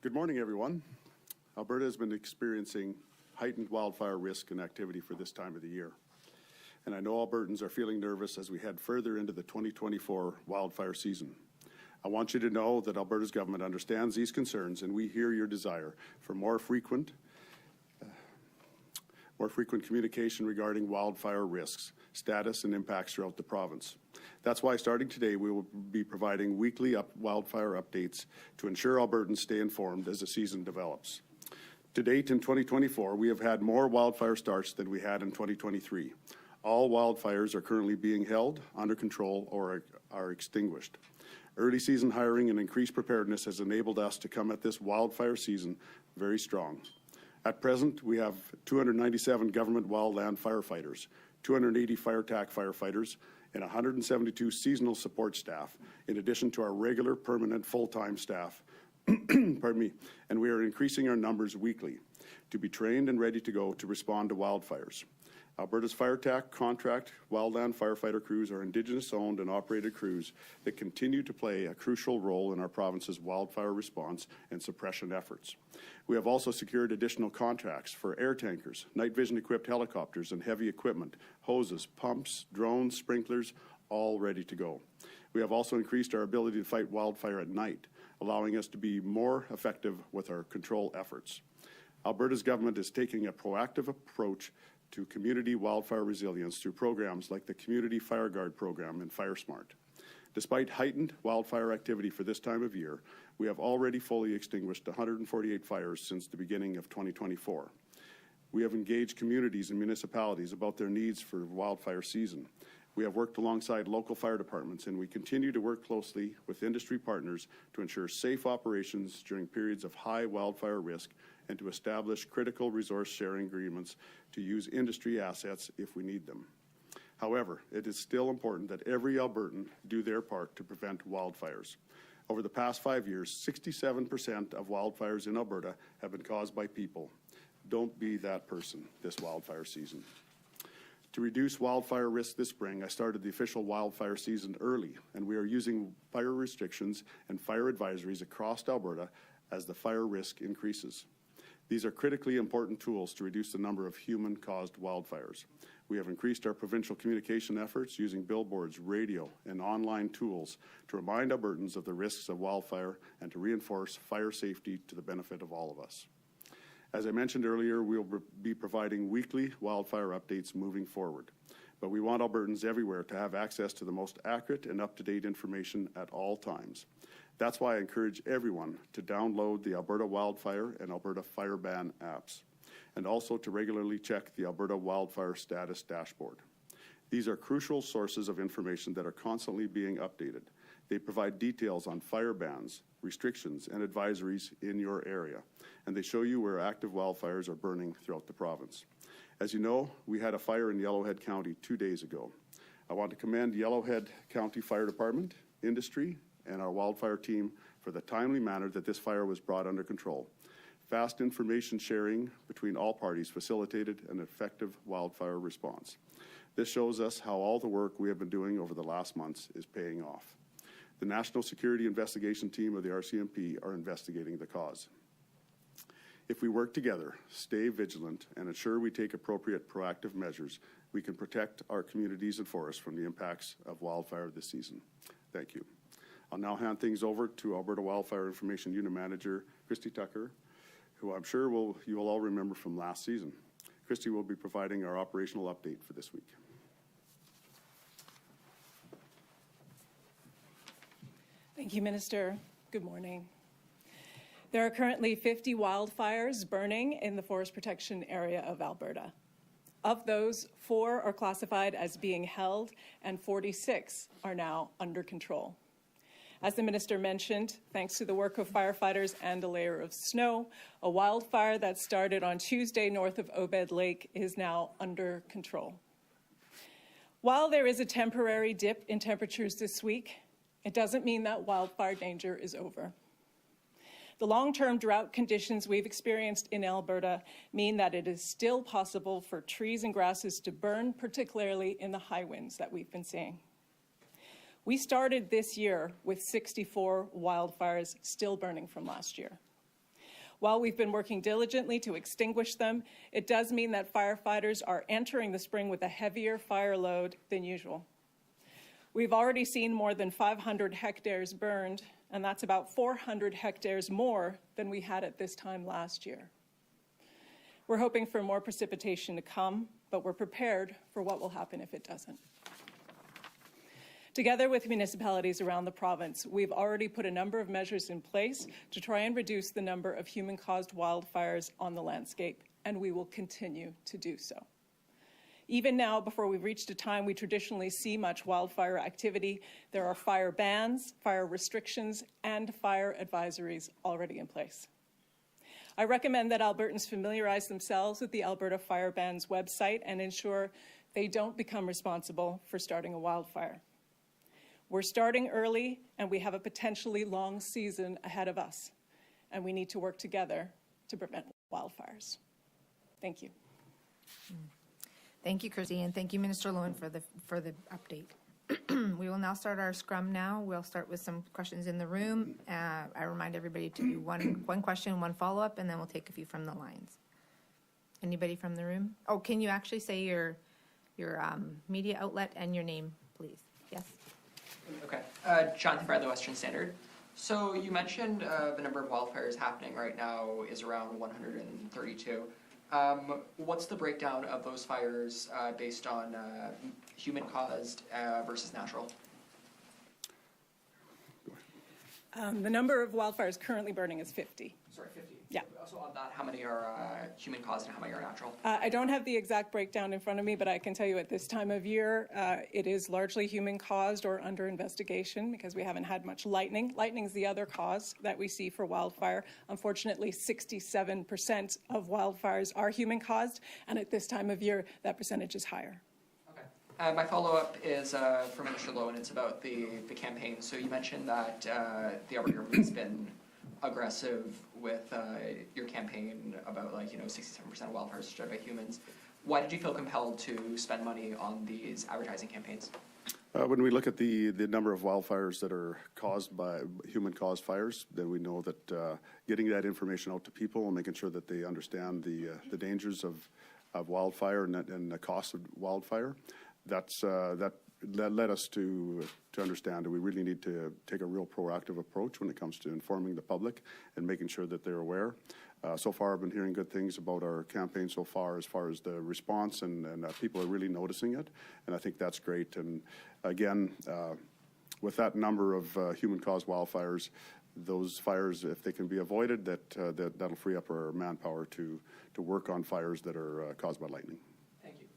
Good morning, everyone. Alberta has been experiencing heightened wildfire risk and activity for this time of the year. And I know Albertans are feeling nervous as we head further into the 2024 wildfire season. I want you to know that Alberta's government understands these concerns, and we hear your desire for more frequent communication regarding wildfire risks, status, and impacts throughout the province. That's why starting today, we will be providing weekly wildfire updates to ensure Albertans stay informed as the season develops. To date in 2024, we have had more wildfire starts than we had in 2023. All wildfires are currently being held, under control, or are extinguished. Early season hiring and increased preparedness has enabled us to come at this wildfire season very strong. At present, we have 297 government wildland firefighters, 280 fire TAC firefighters, and 172 seasonal support staff, in addition to our regular permanent full-time staff. Pardon me. And we are increasing our numbers weekly to be trained and ready to go to respond to wildfires. Alberta's fire TAC contract wildland firefighter crews are Indigenous-owned and operated crews that continue to play a crucial role in our province's wildfire response and suppression efforts. We have also secured additional contracts for air tankers, night vision-equipped helicopters and heavy equipment, hoses, pumps, drones, sprinklers, all ready to go. We have also increased our ability to fight wildfire at night, allowing us to be more effective with our control efforts. Alberta's government is taking a proactive approach to community wildfire resilience through programs like the Community Fire Guard program and FireSmart. Despite heightened wildfire activity for this time of year, we have already fully extinguished 148 fires since the beginning of 2024. We have engaged communities and municipalities about their needs for wildfire season. We have worked alongside local fire departments, and we continue to work closely with industry partners to ensure safe operations during periods of high wildfire risk and to establish critical resource sharing agreements to use industry assets if we need them. However, it is still important that every Albertan do their part to prevent wildfires. Over the past 5 years, 67% of wildfires in Alberta have been caused by people. Don't be that person this wildfire season. To reduce wildfire risk this spring, I started the official wildfire season early, and we are using fire restrictions and fire advisories across Alberta as the fire risk increases. These are critically important tools to reduce the number of human-caused wildfires. We have increased our provincial communication efforts using billboards, radio, and online tools to remind Albertans of the risks of wildfire and to reinforce fire safety to the benefit of all of us. As I mentioned earlier, we will be providing weekly wildfire updates moving forward, but we want Albertans everywhere to have access to the most accurate and up-to-date information at all times. That's why I encourage everyone to download the Alberta Wildfire and Alberta Fire Ban apps, and also to regularly check the Alberta Wildfire Status Dashboard. These are crucial sources of information that are constantly being updated. They provide details on fire bans, restrictions, and advisories in your area, and they show you where active wildfires are burning throughout the province. As you know, we had a fire in Yellowhead County 2 days ago. I want to commend Yellowhead County Fire Department, industry, and our wildfire team for the timely manner that this fire was brought under control. Fast information sharing between all parties facilitated an effective wildfire response. This shows us how all the work we have been doing over the last months is paying off. The National Security Investigation Team of the RCMP are investigating the cause. If we work together, stay vigilant, and ensure we take appropriate proactive measures, we can protect our communities and forests from the impacts of wildfire this season. Thank you. I'll now hand things over to Alberta Wildfire Information Unit Manager, Christie Tucker, who I'm sure you will all remember from last season. Christie will be providing our operational update for this week. Thank you, Minister. Good morning. There are currently 50 wildfires burning in the forest protection area of Alberta. Of those, 4 are classified as being held and 46 are now under control. As the Minister mentioned, thanks to the work of firefighters and a layer of snow, a wildfire that started on Tuesday north of Obed Lake is now under control. While there is a temporary dip in temperatures this week, it doesn't mean that wildfire danger is over. The long-term drought conditions we've experienced in Alberta mean that it is still possible for trees and grasses to burn, particularly in the high winds that we've been seeing. We started this year with 64 wildfires still burning from last year. While we've been working diligently to extinguish them, it does mean that firefighters are entering the spring with a heavier fire load than usual. We've already seen more than 500 hectares burned, and that's about 400 hectares more than we had at this time last year. We're hoping for more precipitation to come, but we're prepared for what will happen if it doesn't. Together with municipalities around the province, we've already put a number of measures in place to try and reduce the number of human-caused wildfires on the landscape, and we will continue to do so. Even now, before we've reached a time we traditionally see much wildfire activity, there are fire bans, fire restrictions, and fire advisories already in place. I recommend that Albertans familiarize themselves with the Alberta Fire Ban's website and ensure they don't become responsible for starting a wildfire. We're starting early, and we have a potentially long season ahead of us, and we need to work together to prevent wildfires. Thank you. Thank you, Christie, and thank you, Minister Loewen, for the update. We will now start our scrum now. We'll start with some questions in the room. I remind everybody to do one question, one follow-up, and then we'll take a few from the lines. Anybody from the room? Oh, can you actually say your media outlet and your name, please? Yes. Okay. Jonathan Fry, the Western Standard. So you mentioned the number of wildfires happening right now is around 132. What's the breakdown of those fires based on human-caused versus natural? The number of wildfires currently burning is 50. Sorry, 50. Yeah. So of that, how many are human-caused and how many are natural? I don't have the exact breakdown in front of me, but I can tell you at this time of year, it is largely human-caused or under investigation because we haven't had much lightning. Lightning is the other cause that we see for wildfire. Unfortunately, 67% of wildfires are human-caused, and at this time of year, that percentage is higher. Okay. My follow-up is for Minister Loewen. It's about the campaign. So you mentioned that the Alberta government has been aggressive with your campaign about 67% of wildfires started by humans. Why did you feel compelled to spend money on these advertising campaigns? When we look at the number of wildfires that are caused by human-caused fires, then we know that getting that information out to people and making sure that they understand the dangers of wildfire and the cost of wildfire, that led us to understand that we really need to take a real proactive approach when it comes to informing the public and making sure that they're aware. So far, I've been hearing good things about our campaign so far as the response, and people are really noticing it, and I think that's great. And again, with that number of human-caused wildfires, those fires, if they can be avoided, that'll free up our manpower to work on fires that are caused by lightning. Thank you.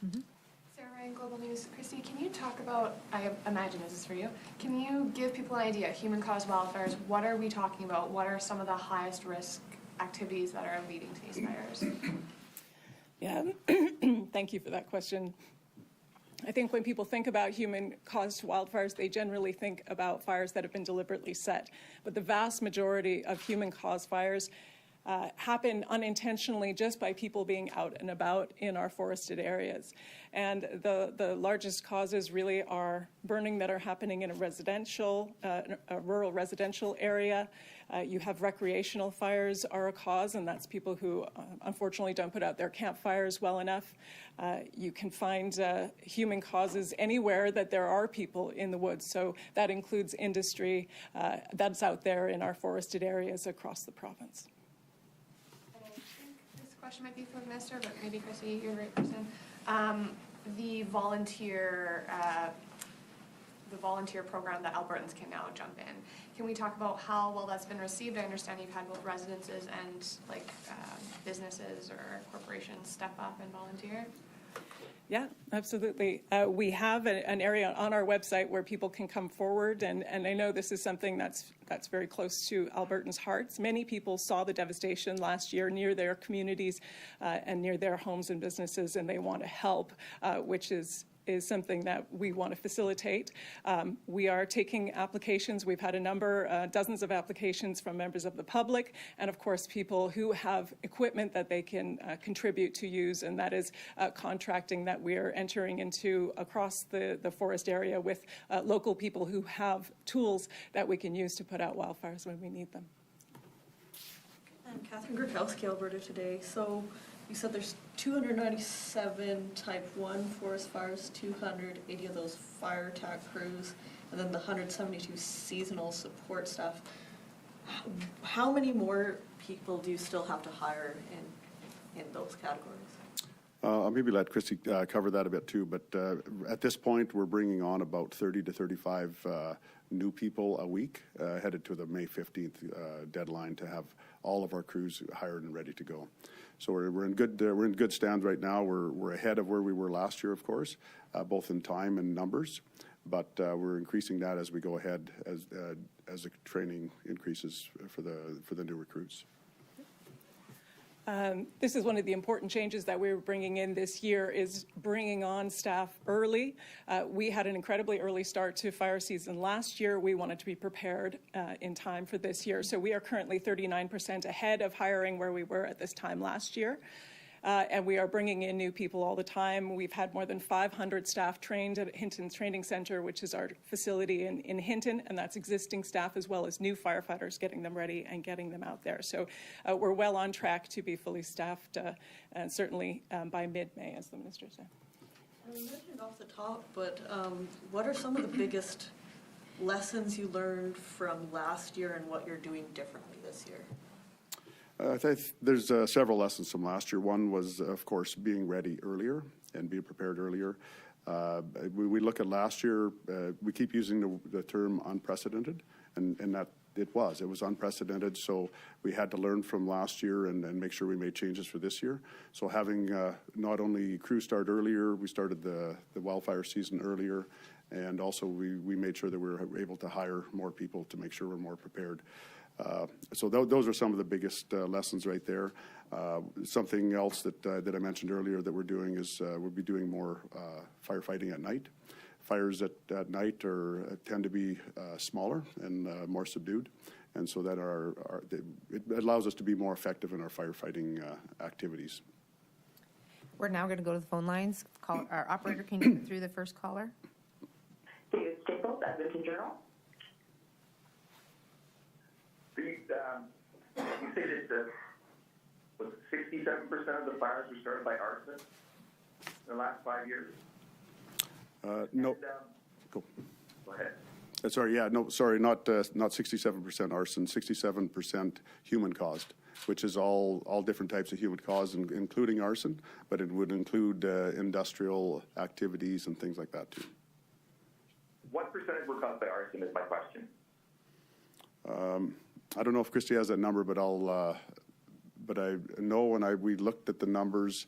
Mm-hmm. Global News. Christie, can you talk about, I imagine this is for you, can you give people an idea, human-caused wildfires, what are we talking about? What are some of the highest risk activities that are leading to these fires? Yeah, thank you for that question. I think when people think about human-caused wildfires, they generally think about fires that have been deliberately set. But the vast majority of human-caused fires happen unintentionally just by people being out and about in our forested areas. And the largest causes really are burning that are happening in a rural residential area. You have recreational fires are a cause, and that's people who unfortunately don't put out their campfires well enough. You can find human causes anywhere that there are people in the woods. So that includes industry that's out there in our forested areas across the province. I think this question might be for the Minister, but maybe Christie, you're the right person. The volunteer program that Albertans can now jump in. Can we talk about how well that's been received? I understand you've had both residences and businesses or corporations step up and volunteer. Yeah, absolutely. We have an area on our website where people can come forward, and I know this is something that's very close to Albertans' hearts. Many people saw the devastation last year near their communities and near their homes and businesses, and they want to help, which is something that we want to facilitate. We are taking applications. We've had a number, dozens of applications from members of the public, and of course people who have equipment that they can contribute to use, and that is contracting that we're entering into across the forest area with local people who have tools that we can use to put out wildfires when we need them. I'm Catherine Gurkowski, Alberta Today. So you said there's 297 type 1 forest fires, 280 of those fire attack crews, and then the 172 seasonal support staff. How many more people do you still have to hire in those categories? I'll maybe let Christie cover that a bit too, but at this point, we're bringing on about 30 to 35 new people a week, headed to the May 15th deadline to have all of our crews hired and ready to go. So we're in good stand right now. We're ahead of where we were last year, of course, both in time and numbers, but we're increasing that as we go ahead as the training increases for the new recruits. This is one of the important changes that we're bringing in this year, is bringing on staff early. We had an incredibly early start to fire season last year. We wanted to be prepared in time for this year. So we are currently 39% ahead of hiring where we were at this time last year. And we are bringing in new people all the time. We've had more than 500 staff trained at Hinton Training Center, which is our facility in Hinton, and that's existing staff as well as new firefighters, getting them ready and getting them out there. So we're well on track to be fully staffed, and certainly by mid-May, as the minister said. You mentioned off the top, but what are some of the biggest lessons you learned from last year and what you're doing differently this year? I think there's several lessons from last year. One was, of course, being ready earlier and being prepared earlier. We look at last year, we keep using the term unprecedented, and that it was unprecedented, so we had to learn from last year and make sure we made changes for this year. So having not only crew start earlier, we started the wildfire season earlier, and also we made sure that we were able to hire more people to make sure we're more prepared. So those are some of the biggest lessons right there. Something else that I mentioned earlier that we're doing is we'll be doing more firefighting at night. Fires at night tend to be smaller and more subdued, and so that it allows us to be more effective in our firefighting activities. We're now going to go to the phone lines. Our operator, can you get through the first caller? David Staples, Edmonton Journal. You say that was 67% of the fires were started by arson in the last 5 years? No. And, Go ahead. Sorry, yeah, no, sorry, not 67% arson, 67% human caused, which is all different types of human cause, including arson, but it would include industrial activities and things like that too. What percentage were caused by arson is my question. I don't know if Christie has that number, but but I know when we looked at the numbers,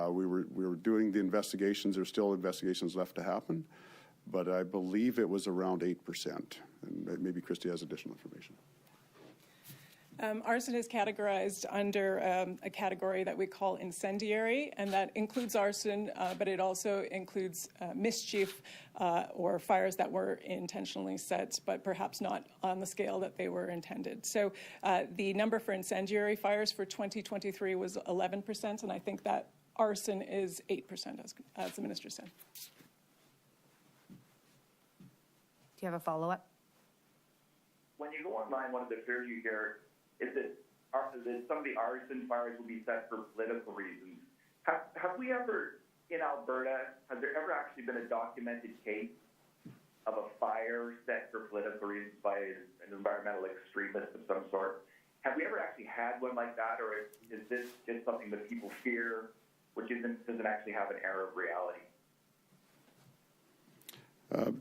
we were doing the investigations. There's still investigations left to happen, but I believe it was around 8%. And maybe Christie has additional information. Arson is categorized under a category that we call incendiary, and that includes arson, but it also includes mischief or fires that were intentionally set, but perhaps not on the scale that they were intended. So the number for incendiary fires for 2023 was 11%, and I think that arson is 8%, as the minister said. Do you have a follow-up? When you go online, one of the fears you hear is that some of the arson fires will be set for political reasons. Have we ever, in Alberta, has there ever actually been a documented case of a fire set for political reasons by an environmental extremist of some sort? Have we ever actually had one like that, or is this just something that people fear, which doesn't actually have an air of reality?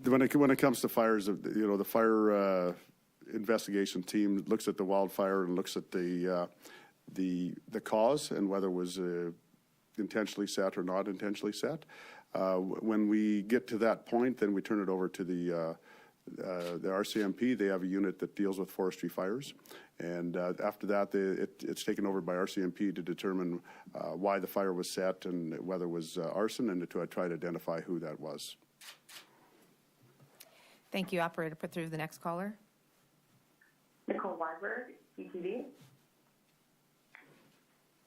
When it comes to fires, the fire investigation team looks at the wildfire and looks at the cause and whether it was intentionally set or not intentionally set. When we get to that point, then we turn it over to the RCMP. They have a unit that deals with forestry fires, and after that, it's taken over by RCMP to determine why the fire was set and whether it was arson, and to try to identify who that was. Thank you, operator. Put through the next caller. Nicole Weinberg, ETV.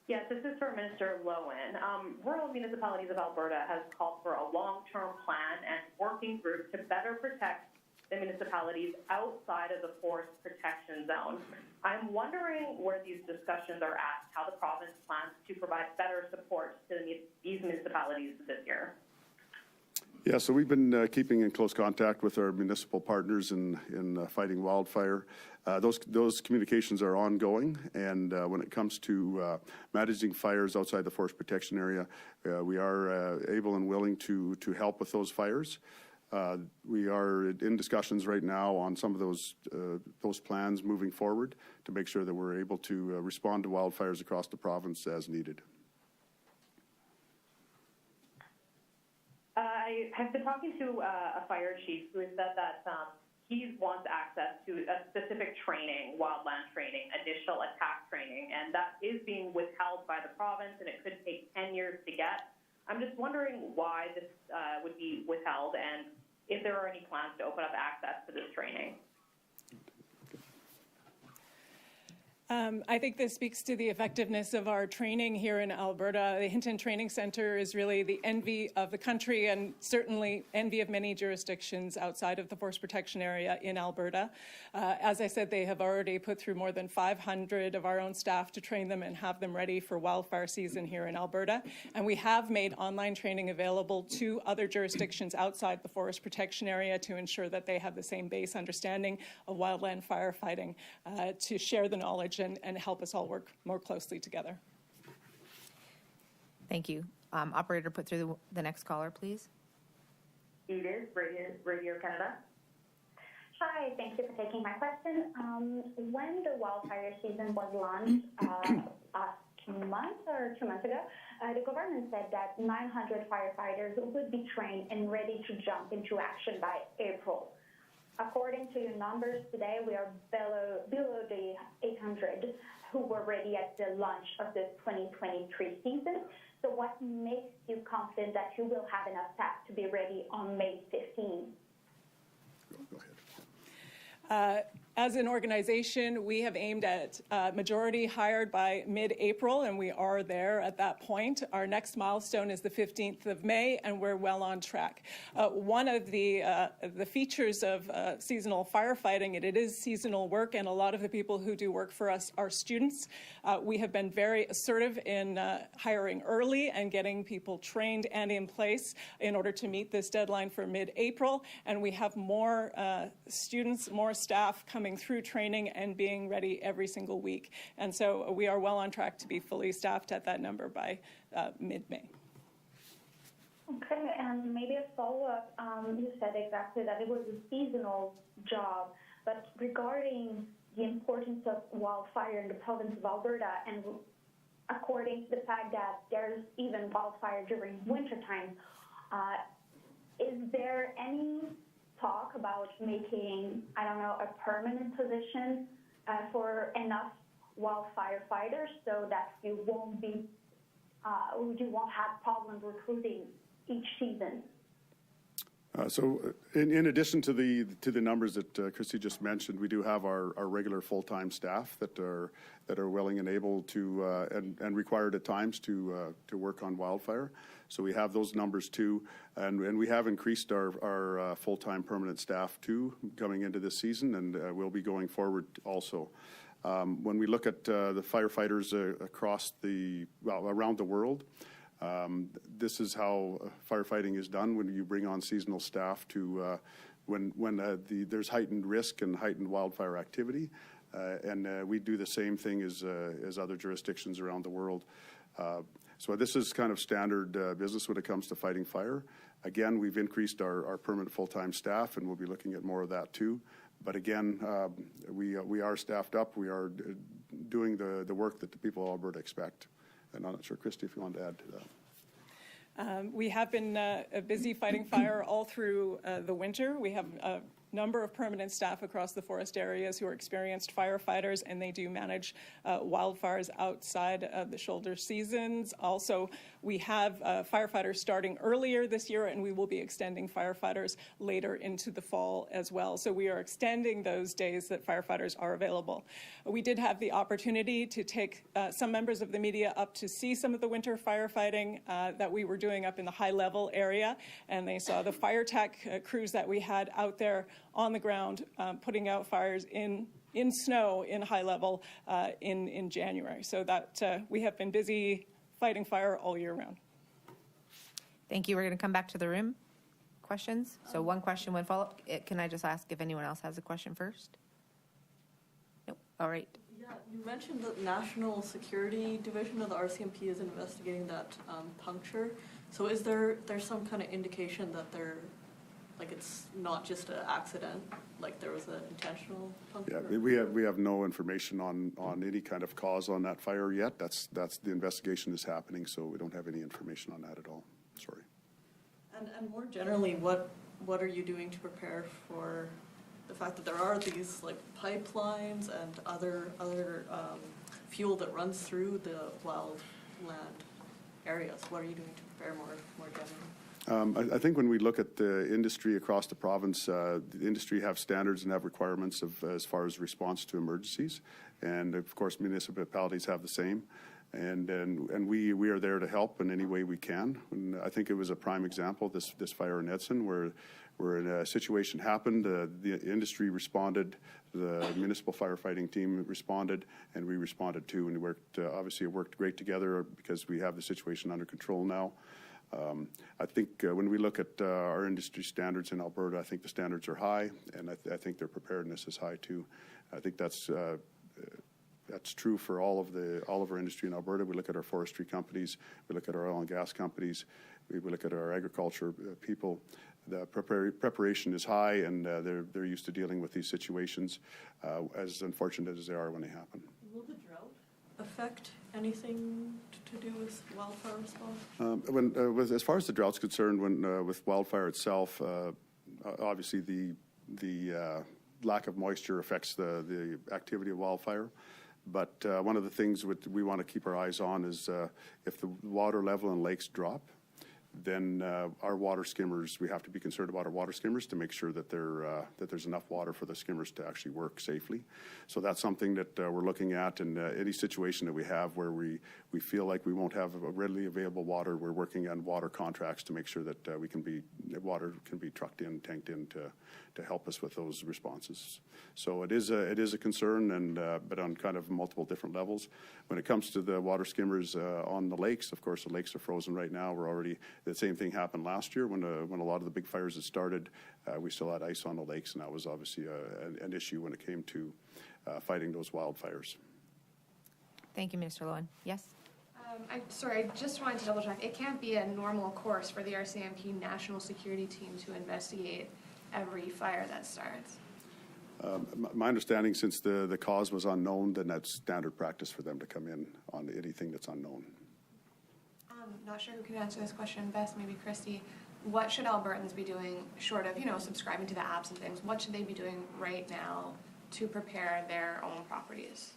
Yes, this is for Minister Loewen. Rural municipalities of Alberta has called for a long-term plan and working group to better protect the municipalities outside of the forest protection zone. I'm wondering where these discussions are at, how the province plans to provide better support to these municipalities this year. Yeah, so we've been keeping in close contact with our municipal partners in fighting wildfire. Those communications are ongoing, and when it comes to managing fires outside the forest protection area, we are able and willing to help with those fires. We are in discussions right now on some of those plans moving forward to make sure that we're able to respond to wildfires across the province as needed. I have been talking to a fire chief who has said that he wants access to a specific training, wildland training, initial attack training, and that is being withheld by the province, and it could take 10 years to get. I'm just wondering why this would be withheld, and if there are any plans to open up access to this training. I think this speaks to the effectiveness of our training here in Alberta. The Hinton Training Centre is really the envy of the country and certainly envy of many jurisdictions outside of the forest protection area in Alberta. As I said, they have already put through more than 500 of our own staff to train them and have them ready for wildfire season here in Alberta. And we have made online training available to other jurisdictions outside the forest protection area to ensure that they have the same base understanding of wildland firefighting to share the knowledge and help us all work more closely together. Thank you. Operator, put through the next caller, please. It is Radio Canada. Hi, thank you for taking my question. When the wildfire season was launched last month or 2 months ago, the government said that 900 firefighters would be trained and ready to jump into action by April. According to your numbers today, we are below the 800 who were ready at the launch of the 2023 season. So what makes you confident that you will have enough staff to be ready on May 15? Go ahead. As an organization, we have aimed at majority hired by mid-April, and we are there at that point. Our next milestone is the 15th of May, and we're well on track. One of the features of seasonal firefighting, it is seasonal work, and a lot of the people who do work for us are students. We have been very assertive in hiring early and getting people trained and in place in order to meet this deadline for mid-April, and we have more students, more staff coming through training and being ready every single week. And so we are well on track to be fully staffed at that number by mid-May. Okay, and maybe a follow-up. You said exactly that it was a seasonal job, but regarding the importance of wildfire in the province of Alberta, and according to the fact that there's even wildfire during wintertime, is there any talk about making, I don't know, a permanent position for enough wildfire fighters so that you won't have problems recruiting each season? So in addition to the numbers that Christie just mentioned, we do have our regular full-time staff that are willing and able to and required at times to work on wildfire. So we have those numbers too, and we have increased our full-time permanent staff too coming into this season, and we'll be going forward also. When we look at the firefighters across around the world, this is how firefighting is done when you bring on seasonal staff to when there's heightened risk and heightened wildfire activity, and we do the same thing as other jurisdictions around the world. So this is kind of standard business when it comes to fighting fire. Again, we've increased our permanent full-time staff, and we'll be looking at more of that too. But again, we are staffed up. We are doing the work that the people of Alberta expect. And I'm not sure, Christie, if you want to add to that. We have been busy fighting fire all through the winter. We have a number of permanent staff across the forest areas who are experienced firefighters, and they do manage wildfires outside of the shoulder seasons. Also, we have firefighters starting earlier this year, and we will be extending firefighters later into the fall as well. So we are extending those days that firefighters are available. We did have the opportunity to take some members of the media up to see some of the winter firefighting that we were doing up in the high-level area, and they saw the fire tech crews that we had out there on the ground, putting out fires in snow in high level in January. So that we have been busy fighting fire all year round. Thank you. We're going to come back to the room. Questions? So one question, one follow-up. Can I just ask if anyone else has a question first? Nope. All right. Yeah, you mentioned the National Security Division of the RCMP is investigating that puncture. So is there's some kind of indication that it's not just an accident, like there was an intentional puncture? Yeah, we have no information on any kind of cause on that fire yet. That's the investigation is happening, so we don't have any information on that at all. Sorry. And more generally, what are you doing to prepare for the fact that there are these like pipelines and other fuel that runs through the wildland areas? What are you doing to prepare more generally? I think when we look at the industry across the province, the industry have standards and have requirements as far as response to emergencies, and of course municipalities have the same. And we are there to help in any way we can. And I think it was a prime example, this fire in Edson, where a situation happened, the industry responded, the municipal firefighting team responded, and we responded too. And we obviously it worked great together because we have the situation under control now. I think when we look at our industry standards in Alberta, I think the standards are high, and I think their preparedness is high too. I think that's true for all of our industry in Alberta. We look at our forestry companies, we look at our oil and gas companies, we look at our agriculture people. The preparation is high, and they're used to dealing with these situations, as unfortunate as they are when they happen. Will the drought affect anything to do with wildfire response? As far as the drought's concerned, with wildfire itself, obviously the lack of moisture affects the activity of wildfire. But one of the things we want to keep our eyes on is if the water level in lakes drop, then our water skimmers, we have to be concerned about our water skimmers to make sure that there's enough water for the skimmers to actually work safely. So that's something that we're looking at in any situation that we have where we feel like we won't have readily available water. We're working on water contracts to make sure that water can be trucked in, tanked in to help us with those responses. So it is a concern, but on kind of multiple different levels. When it comes to the water skimmers on the lakes, of course the lakes are frozen right now. The same thing happened last year when a lot of the big fires had started. We still had ice on the lakes, and that was obviously an issue when it came to fighting those wildfires. Thank you, Minister Loewen. Yes? I just wanted to double check. It can't be a normal course for the RCMP National Security Team to investigate every fire that starts. My understanding, since the cause was unknown, then that's standard practice for them to come in on anything that's unknown. Not sure who can answer this question best, maybe Christie. What should Albertans be doing, short of, subscribing to the apps and things? What should they be doing right now to prepare their own properties?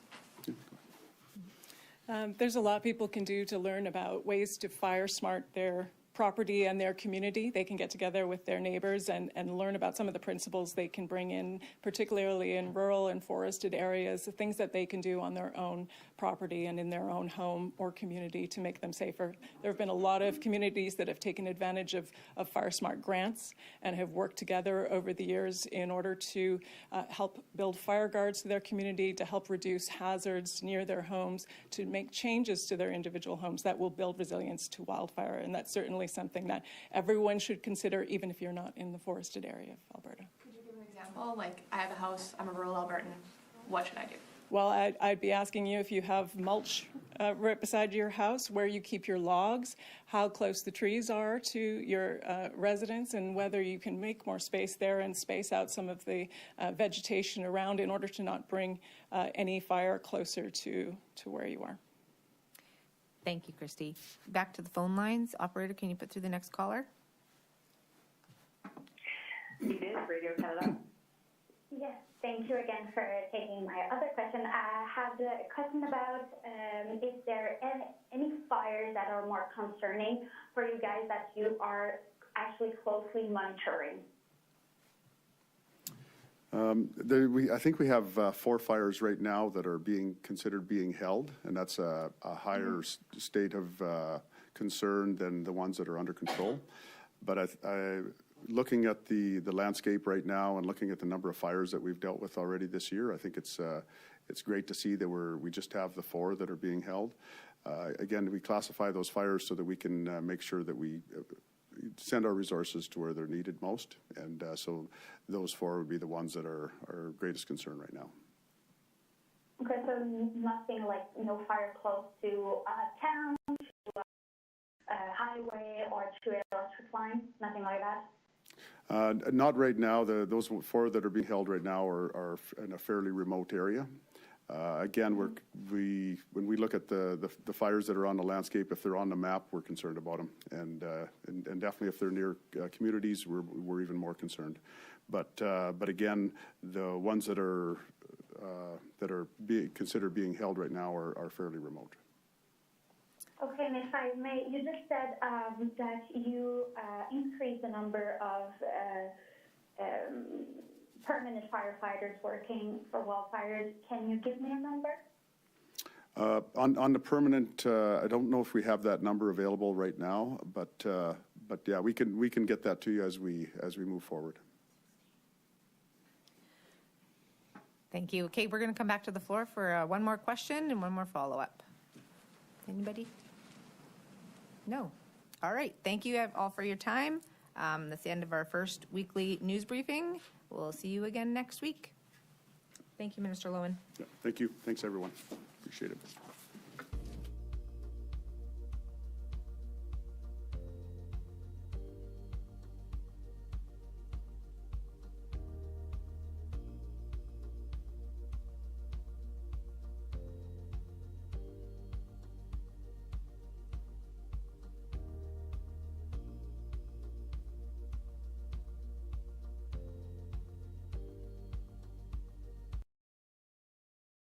There's a lot people can do to learn about ways to fire smart their property and their community. They can get together with their neighbors and learn about some of the principles they can bring in, particularly in rural and forested areas, the things that they can do on their own property and in their own home or community to make them safer. There have been a lot of communities that have taken advantage of Fire Smart grants and have worked together over the years in order to help build fire guards to their community, to help reduce hazards near their homes, to make changes to their individual homes that will build resilience to wildfire. And that's certainly something that everyone should consider, even if you're not in the forested area of Alberta. Could you give an example? Like, I have a house, I'm a rural Albertan. What should I do? Well, I'd be asking you if you have mulch right beside your house, where you keep your logs, how close the trees are to your residence, and whether you can make more space there and space out some of the vegetation around in order to not bring any fire closer to where you are. Thank you, Christie. Back to the phone lines. Operator, can you put through the next caller? You did, Radio Canada. Yes, thank you again for taking my other question. I had a question about is there any fires that are more concerning for you guys that you are actually closely monitoring? I think we have 4 fires right now that are being considered being held, and that's a higher state of concern than the ones that are under control. But looking at the landscape right now and looking at the number of fires that we've dealt with already this year, I think it's great to see that we just have the 4 that are being held. Again, we classify those fires so that we can make sure that we send our resources to where they're needed most. And so those 4 would be the ones that are our greatest concern right now. Okay, so nothing like, fire close to a town, to a highway, or to an electric line, nothing like that? Not right now. Those 4 that are being held right now are in a fairly remote area. Again, when we look at the fires that are on the landscape, if they're on the map, we're concerned about them, and definitely if they're near communities, we're even more concerned. But again, the ones that are considered being held right now are fairly remote. Okay, and if I may, you just said that you increased the number of permanent firefighters working for wildfires. Can you give me a number? On the permanent, I don't know if we have that number available right now, but yeah, we can get that to you as we move forward. Thank you. Okay, we're going to come back to the floor for one more question and one more follow-up. Anybody? No. All right. Thank you all for your time. That's the end of our first weekly news briefing. We'll see you again next week. Thank you, Minister Loewen. Yeah, thank you. Thanks, everyone. Appreciate it.